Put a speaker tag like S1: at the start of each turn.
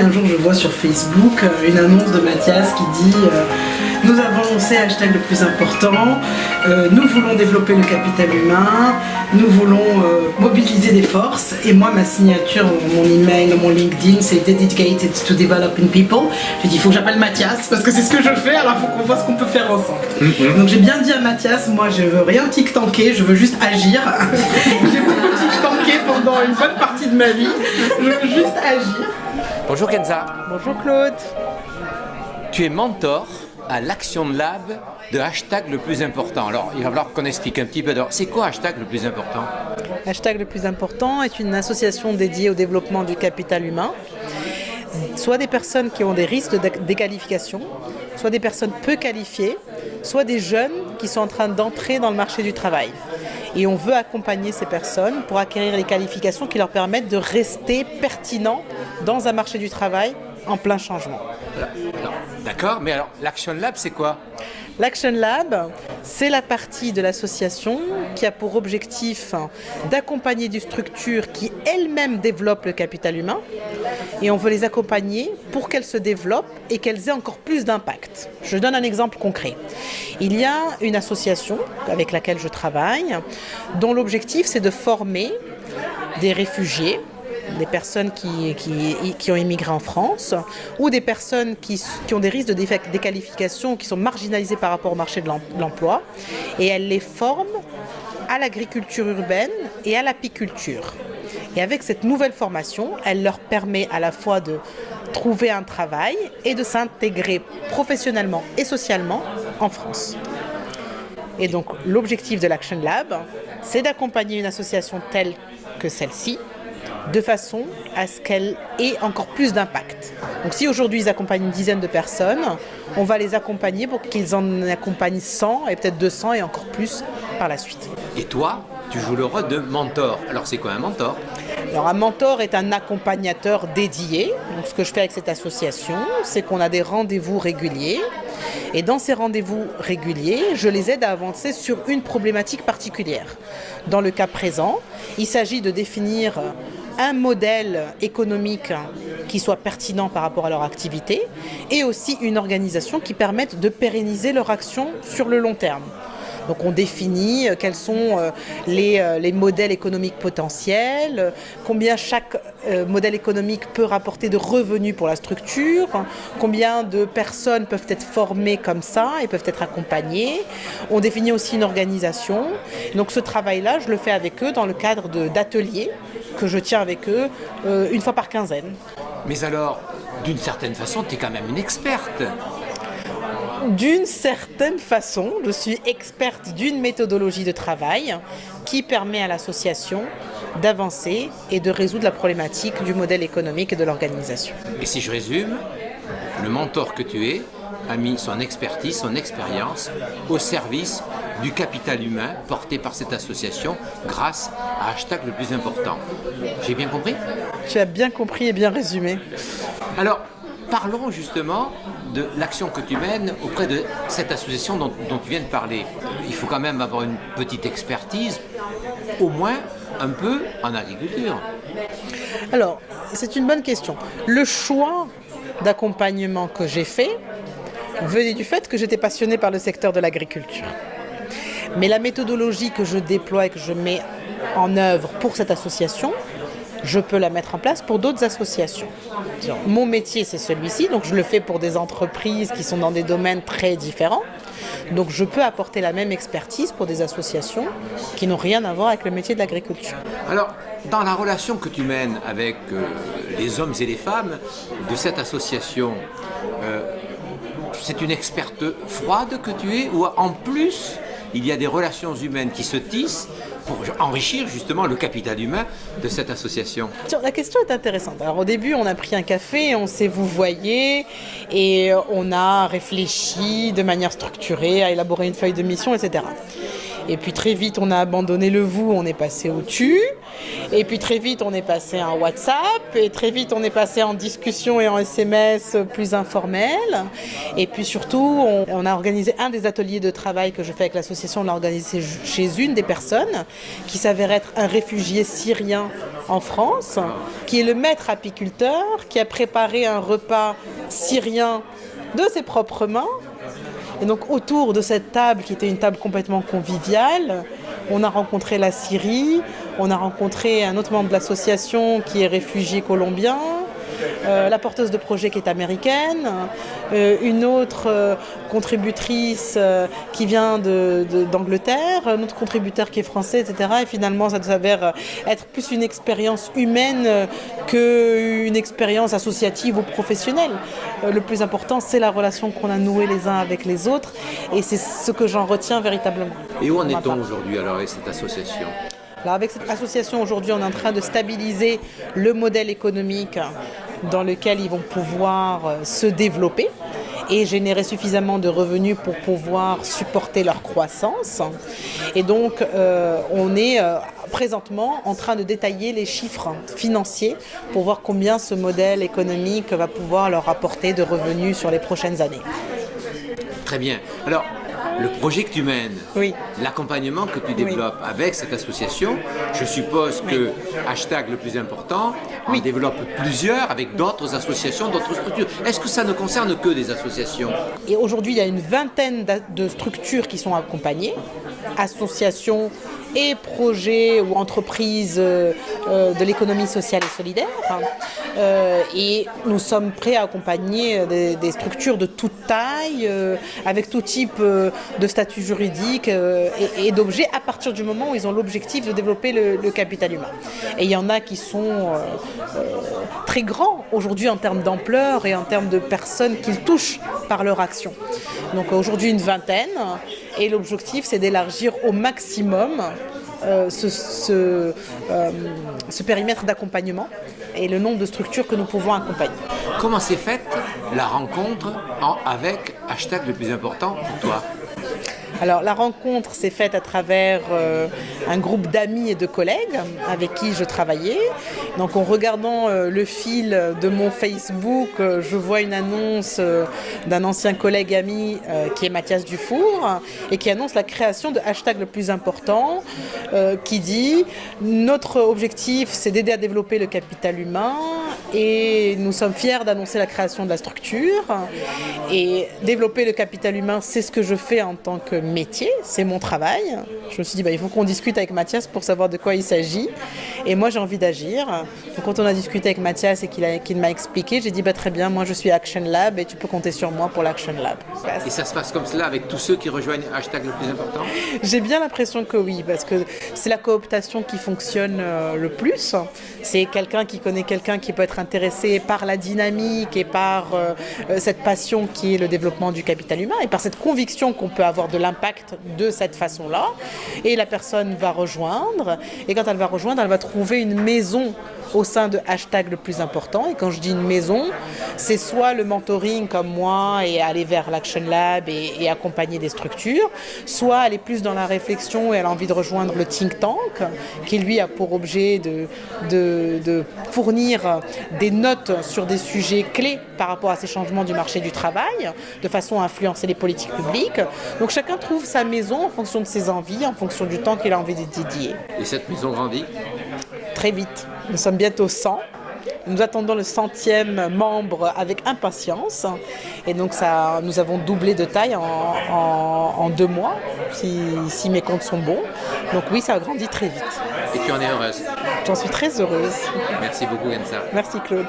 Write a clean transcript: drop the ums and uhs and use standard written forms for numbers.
S1: Un jour, je vois sur Facebook une annonce de Mathias qui dit nous avons lancé hashtag le plus important, nous voulons développer le capital humain, nous voulons mobiliser des forces. Et moi, ma signature, mon email, mon LinkedIn, c'est Dedicated to Developing People. J'ai dit il faut que j'appelle Mathias parce que c'est ce que je fais, alors il faut qu'on voit ce qu'on peut faire ensemble. Donc j'ai bien dit à Mathias, moi je veux rien tic-tanker, je veux juste agir. J'ai beaucoup tic-tanké pendant une bonne partie de ma vie, je veux juste agir.
S2: Bonjour Kenza.
S1: Bonjour Claude.
S2: Tu es mentor à l'Action Lab de hashtag le plus important. Alors, il va falloir qu'on explique un petit peu. C'est quoi hashtag le plus important?
S1: Hashtag le plus important est une association dédiée au développement du capital humain. Soit des personnes qui ont des risques de déqualification, soit des personnes peu qualifiées, soit des jeunes qui sont en train d'entrer dans le marché du travail. Et on veut accompagner ces personnes pour acquérir les qualifications qui leur permettent de rester pertinents dans un marché du travail en plein changement.
S2: D'accord, mais alors l'Action Lab, c'est quoi?
S1: L'Action Lab, c'est la partie de l'association qui a pour objectif d'accompagner des structures qui elles-mêmes développent le capital humain. Et on veut les accompagner pour qu'elles se développent et qu'elles aient encore plus d'impact. Je donne un exemple concret. Il y a une association avec laquelle je travaille, dont l'objectif c'est de former des réfugiés, des personnes qui ont immigré en France, ou des personnes qui ont des risques de déqualification, qui sont marginalisées par rapport au marché de l'emploi, et elles les forment à l'agriculture urbaine et à l'apiculture. Et avec cette nouvelle formation, elle leur permet à la fois de trouver un travail et de s'intégrer professionnellement et socialement en France. Et donc l'objectif de l'Action Lab, c'est d'accompagner une association telle que celle-ci, de façon à ce qu'elle ait encore plus d'impact. Donc si aujourd'hui ils accompagnent une dizaine de personnes, on va les accompagner pour qu'ils en accompagnent 100 et peut-être 200 et encore plus par la suite.
S2: Et toi, tu joues le rôle de mentor. Alors c'est quoi un mentor?
S1: Alors un mentor est un accompagnateur dédié. Donc ce que je fais avec cette association, c'est qu'on a des rendez-vous réguliers. Et dans ces rendez-vous réguliers, je les aide à avancer sur une problématique particulière. Dans le cas présent, il s'agit de définir un modèle économique qui soit pertinent par rapport à leur activité et aussi une organisation qui permette de pérenniser leur action sur le long terme. Donc on définit quels sont les modèles économiques potentiels, combien chaque modèle économique peut rapporter de revenus pour la structure, combien de personnes peuvent être formées comme ça et peuvent être accompagnées. On définit aussi une organisation. Donc ce travail-là, je le fais avec eux dans le cadre d'ateliers que je tiens avec eux une fois par quinzaine.
S2: Mais alors, d'une certaine façon, tu es quand même une experte.
S1: D'une certaine façon, je suis experte d'une méthodologie de travail qui permet à l'association d'avancer et de résoudre la problématique du modèle économique et de l'organisation.
S2: Et si je résume, le mentor que tu es a mis son expertise, son expérience au service du capital humain porté par cette association grâce à hashtag le plus important. J'ai bien compris?
S1: Tu as bien compris et bien résumé.
S2: Alors, parlons justement de l'action que tu mènes auprès de cette association dont tu viens de parler. Il faut quand même avoir une petite expertise, au moins un peu en agriculture.
S1: Alors, c'est une bonne question. Le choix d'accompagnement que j'ai fait venait du fait que j'étais passionnée par le secteur de l'agriculture. Mais la méthodologie que je déploie et que je mets en œuvre pour cette association, je peux la mettre en place pour d'autres associations. Mon métier, c'est celui-ci, donc je le fais pour des entreprises qui sont dans des domaines très différents. Donc je peux apporter la même expertise pour des associations qui n'ont rien à voir avec le métier de l'agriculture.
S2: Alors, dans la relation que tu mènes avec les hommes et les femmes de cette association, c'est une experte froide que tu es, ou en plus, il y a des relations humaines qui se tissent pour enrichir justement le capital humain de cette association?
S1: La question est intéressante. Alors au début, on a pris un café, on s'est vouvoyé et on a réfléchi de manière structurée à élaborer une feuille de mission, etc. Et puis très vite, on a abandonné le vous, on est passé au tu. Et puis très vite, on est passé en WhatsApp, et très vite, on est passé en discussion et en SMS plus informels. Et puis surtout, on a organisé un des ateliers de travail que je fais avec l'association, on l'a organisé chez une des personnes qui s'avère être un réfugié syrien en France, qui est le maître apiculteur, qui a préparé un repas syrien de ses propres mains. Et donc autour de cette table, qui était une table complètement conviviale, on a rencontré la Syrie, on a rencontré un autre membre de l'association qui est réfugié colombien, la porteuse de projet qui est américaine, une autre contributrice qui vient d'Angleterre, un autre contributeur qui est français, etc. Et finalement, ça s'avère être plus une expérience humaine qu'une expérience associative ou professionnelle. Le plus important, c'est la relation qu'on a nouée les uns avec les autres, et c'est ce que j'en retiens véritablement.
S2: Et où en est-on aujourd'hui alors avec cette association ?
S1: Alors avec cette association, aujourd'hui, on est en train de stabiliser le modèle économique dans lequel ils vont pouvoir se développer et générer suffisamment de revenus pour pouvoir supporter leur croissance. Et donc, on est présentement en train de détailler les chiffres financiers pour voir combien ce modèle économique va pouvoir leur apporter de revenus sur les prochaines années.
S2: Très bien. Alors, le projet que tu mènes,
S1: oui.
S2: L'accompagnement que tu développes avec cette association, je suppose que hashtag le plus important, on développe plusieurs avec d'autres associations, d'autres structures. Est-ce que ça ne concerne que des associations ?
S1: Et aujourd'hui, il y a une vingtaine de structures qui sont accompagnées, associations et projets ou entreprises de l'économie sociale et solidaire. Et nous sommes prêts à accompagner des structures de toute taille, avec tout type de statut juridique et d'objets, à partir du moment où ils ont l'objectif de développer le capital humain. Et il y en a qui sont très grands aujourd'hui en termes d'ampleur et en termes de personnes qu'ils touchent par leur action. Donc aujourd'hui une vingtaine, et l'objectif c'est d'élargir au maximum ce périmètre d'accompagnement et le nombre de structures que nous pouvons accompagner.
S2: Comment s'est faite la rencontre avec hashtag le plus important pour toi ?
S1: Alors la rencontre s'est faite à travers un groupe d'amis et de collègues avec qui je travaillais. Donc en regardant le fil de mon Facebook, je vois une annonce d'un ancien collègue ami qui est Mathias Dufour et qui annonce la création de hashtag le plus important qui dit « Notre objectif c'est d'aider à développer le capital humain et nous sommes fiers d'annoncer la création de la structure et développer le capital humain c'est ce que je fais en tant que métier, c'est mon travail. » Je me suis dit, il faut qu'on discute avec Mathias pour savoir de quoi il s'agit. Et moi, j'ai envie d'agir. Donc, quand on a discuté avec Mathias et qu'il m'a expliqué, j'ai dit, très bien, moi, je suis Action Lab et tu peux compter sur moi pour l'Action Lab.
S2: Et ça se passe comme cela avec tous ceux qui rejoignent hashtag le plus important ?
S1: J'ai bien l'impression que oui, parce que c'est la cooptation qui fonctionne le plus. C'est quelqu'un qui connaît quelqu'un qui peut être intéressé par la dynamique et par cette passion qui est le développement du capital humain et par cette conviction qu'on peut avoir de l'impact de cette façon-là. Et la personne va rejoindre. Et quand elle va rejoindre, elle va trouver une maison au sein de hashtag le plus important. Et quand je dis une maison, c'est soit le mentoring comme moi et aller vers l'Action Lab et accompagner des structures, soit aller plus dans la réflexion et elle a envie de rejoindre le think tank qui lui a pour objet de fournir des notes sur des sujets clés par rapport à ces changements du marché du travail, de façon à influencer les politiques publiques. Donc chacun trouve sa maison en fonction de ses envies, en fonction du temps qu'il a envie de dédier.
S2: Et cette maison grandit ?
S1: Très vite. Nous sommes bientôt 100. Nous attendons le 100e membre avec impatience. Et donc nous avons doublé de taille en 2 mois, si mes comptes sont bons. Donc oui, ça a grandi très vite.
S2: Et tu en es heureuse ?
S1: J'en suis très heureuse.
S2: Merci beaucoup, Gensa.
S1: Merci, Claude.